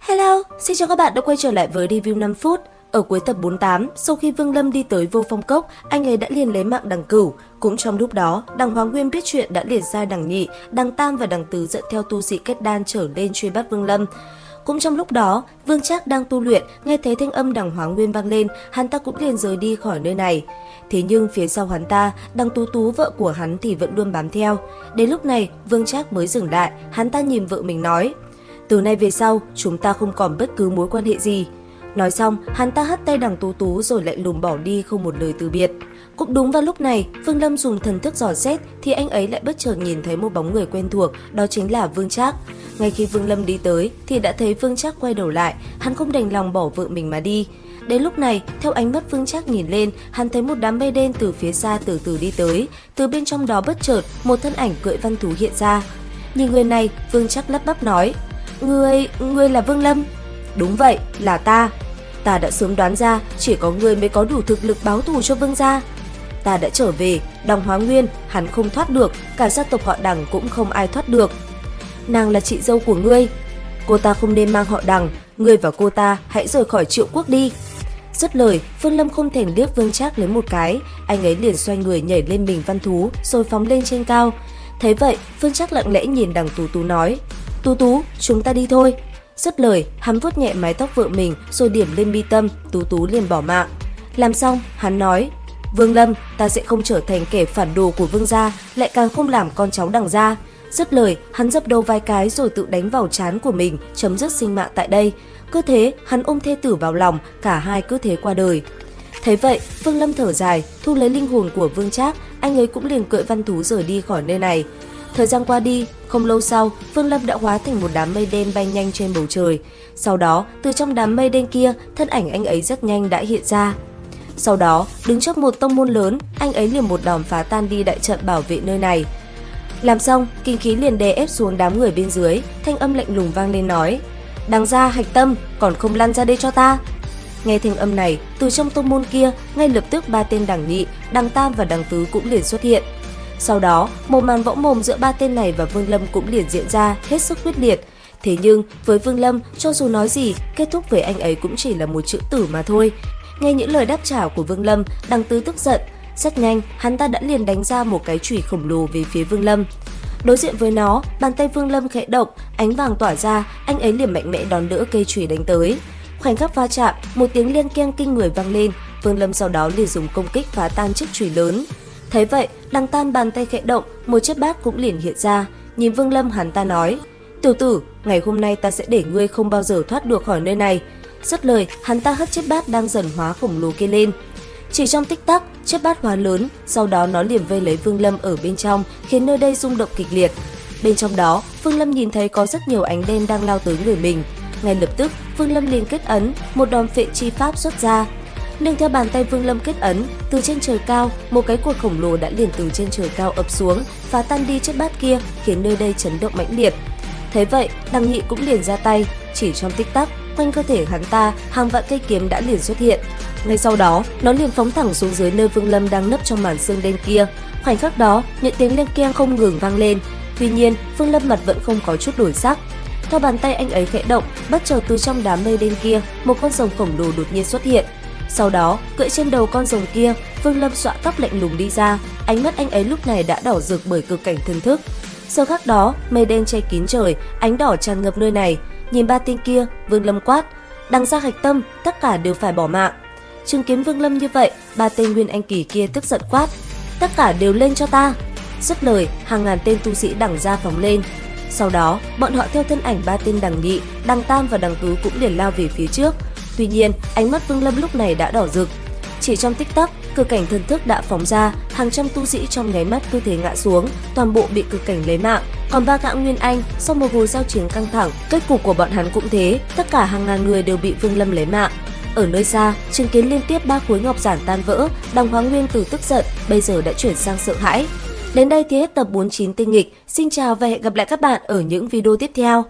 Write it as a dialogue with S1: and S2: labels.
S1: Hello, xin chào các bạn đã quay trở lại với review 5 phút. Ở cuối tập 48, sau khi Vương Lâm đi tới Vô Phong Cốc, anh ấy đã liền lấy mạng Đằng Cửu. Cũng trong lúc đó, Đằng Hóa Nguyên biết chuyện đã liền sai Đằng Nhị, Đằng Tam và Đằng Tứ dẫn theo tu sĩ kết đan trở lên truy bắt Vương Lâm. Cũng trong lúc đó, Vương Trác đang tu luyện, nghe thấy thanh âm Đằng Hóa Nguyên vang lên, hắn ta cũng liền rời đi khỏi nơi này. Thế nhưng phía sau hắn ta, Đằng Tú Tú vợ của hắn thì vẫn luôn bám theo. Đến lúc này, Vương Trác mới dừng lại, hắn ta nhìn vợ mình nói: "Từ nay về sau, chúng ta không còn bất cứ mối quan hệ gì." Nói xong, hắn ta hất tay Đằng Tú Tú rồi lạnh lùng bỏ đi không một lời từ biệt. Cũng đúng vào lúc này, Vương Lâm dùng thần thức dò xét thì anh ấy lại bất chợt nhìn thấy một bóng người quen thuộc, đó chính là Vương Trác. Ngay khi Vương Lâm đi tới thì đã thấy Vương Trác quay đầu lại, hắn không đành lòng bỏ vợ mình mà đi. Đến lúc này, theo ánh mắt Vương Trác nhìn lên, hắn thấy một đám mây đen từ phía xa từ từ đi tới, từ bên trong đó bất chợt một thân ảnh cưỡi văn thú hiện ra. Nhìn người này, Vương Trác lắp bắp nói: Ngươi là Vương Lâm?" "Đúng vậy, là ta. Ta đã sớm đoán ra chỉ có ngươi mới có đủ thực lực báo thù cho Vương gia. Ta đã trở về, Đằng Hóa Nguyên, hắn không thoát được, cả gia tộc họ Đằng cũng không ai thoát được. Nàng là chị dâu của ngươi. Cô ta không nên mang họ Đằng, ngươi và cô ta hãy rời khỏi Triệu Quốc đi." Dứt lời, Vương Lâm không thèm liếc Vương Trác lấy một cái, anh ấy liền xoay người nhảy lên mình văn thú rồi phóng lên trên cao. Thấy vậy, Vương Trác lặng lẽ nhìn Đằng Tú Tú nói: "Tú Tú, chúng ta đi thôi." Dứt lời, hắn vuốt nhẹ mái tóc vợ mình rồi điểm lên mi tâm, Tú Tú liền bỏ mạng. Làm xong, hắn nói: "Vương Lâm, ta sẽ không trở thành kẻ phản đồ của Vương gia, lại càng không làm con cháu Đằng gia." Dứt lời, hắn dập đầu vài cái rồi tự đánh vào trán của mình, chấm dứt sinh mạng tại đây. Cứ thế, hắn ôm thê tử vào lòng, cả hai cứ thế qua đời. Thấy vậy, Vương Lâm thở dài, thu lấy linh hồn của Vương Trác, anh ấy cũng liền cưỡi văn thú rời đi khỏi nơi này. Thời gian qua đi, không lâu sau, Vương Lâm đã hóa thành một đám mây đen bay nhanh trên bầu trời. Sau đó, từ trong đám mây đen kia, thân ảnh anh ấy rất nhanh đã hiện ra. Sau đó, đứng trước một tông môn lớn, anh ấy liền một đòn phá tan đi đại trận bảo vệ nơi này. Làm xong, kinh khí liền đè ép xuống đám người bên dưới, thanh âm lạnh lùng vang lên nói: "Đằng gia Hạch Tâm, còn không lăn ra đây cho ta." Nghe thanh âm này, từ trong tông môn kia, ngay lập tức ba tên Đằng Nhị, Đằng Tam và Đằng Tứ cũng liền xuất hiện. Sau đó, một màn võ mồm giữa ba tên này và Vương Lâm cũng liền diễn ra hết sức quyết liệt. Thế nhưng, với Vương Lâm, cho dù nói gì, kết thúc với anh ấy cũng chỉ là một chữ tử mà thôi. Nghe những lời đáp trả của Vương Lâm, Đằng Tứ tức giận. Rất nhanh, hắn ta đã liền đánh ra một cái chùy khổng lồ về phía Vương Lâm. Đối diện với nó, bàn tay Vương Lâm khẽ động, ánh vàng tỏa ra, anh ấy liền mạnh mẽ đón đỡ cây chùy đánh tới. Khoảnh khắc va chạm, một tiếng len keng kinh người vang lên, Vương Lâm sau đó liền dùng công kích phá tan chiếc chùy lớn. Thấy vậy, Đằng Tam bàn tay khẽ động, một chiếc bát cũng liền hiện ra. Nhìn Vương Lâm, hắn ta nói: "Tiểu tử, ngày hôm nay ta sẽ để ngươi không bao giờ thoát được khỏi nơi này." Dứt lời, hắn ta hất chiếc bát đang dần hóa khổng lồ kia lên. Chỉ trong tích tắc, chiếc bát hóa lớn, sau đó nó liền vây lấy Vương Lâm ở bên trong, khiến nơi đây rung động kịch liệt. Bên trong đó, Vương Lâm nhìn thấy có rất nhiều ánh đen đang lao tới người mình. Ngay lập tức, Vương Lâm liền kết ấn, một đòn phệ chi pháp xuất ra. Nương theo bàn tay Vương Lâm kết ấn, từ trên trời cao, một cái cột khổng lồ đã liền từ trên trời cao ập xuống, phá tan đi chiếc bát kia, khiến nơi đây chấn động mãnh liệt. Thấy vậy, Đằng Nhị cũng liền ra tay, chỉ trong tích tắc, quanh cơ thể hắn ta, hàng vạn cây kiếm đã liền xuất hiện. Ngay sau đó, nó liền phóng thẳng xuống dưới nơi Vương Lâm đang nấp trong màn sương đen kia. Khoảnh khắc đó, những tiếng len keng không ngừng vang lên. Tuy nhiên, Vương Lâm mặt vẫn không có chút đổi sắc. Theo bàn tay anh ấy khẽ động, bất chợt từ trong đám mây đen kia, một con rồng khổng lồ đột nhiên xuất hiện. Sau đó, cưỡi trên đầu con rồng kia, Vương Lâm xõa tóc lạnh lùng đi ra, ánh mắt anh ấy lúc này đã đỏ rực bởi cực cảnh thần thức. Giờ khắc đó, mây đen che kín trời, ánh đỏ tràn ngập nơi này. Nhìn ba tên kia, Vương Lâm quát: "Đằng gia Hạch Tâm, tất cả đều phải bỏ mạng." Chứng kiến Vương Lâm như vậy, ba tên Nguyên Anh kỳ kia tức giận quát: "Tất cả đều lên cho ta!" Dứt lời, hàng ngàn tên tu sĩ Đằng gia phóng lên. Sau đó, bọn họ theo thân ảnh ba tên Đằng Nhị, Đằng Tam và Đằng Tứ cũng liền lao về phía trước. Tuy nhiên, ánh mắt Vương Lâm lúc này đã đỏ rực. Chỉ trong tích tắc, cực cảnh thần thức đã phóng ra, hàng trăm tu sĩ trong nháy mắt cứ thế ngã xuống, toàn bộ bị cực cảnh lấy mạng. Còn ba gã Nguyên Anh, sau một hồi giao chiến căng thẳng, kết cục của bọn hắn cũng thế, tất cả hàng ngàn người đều bị Vương Lâm lấy mạng. Ở nơi xa, chứng kiến liên tiếp ba khối ngọc giản tan vỡ, Đằng Hóa Nguyên từ tức giận bây giờ đã chuyển sang sợ hãi. Đến đây thì hết tập 49 tinh nghịch. Xin chào và hẹn gặp lại các bạn ở những video tiếp theo.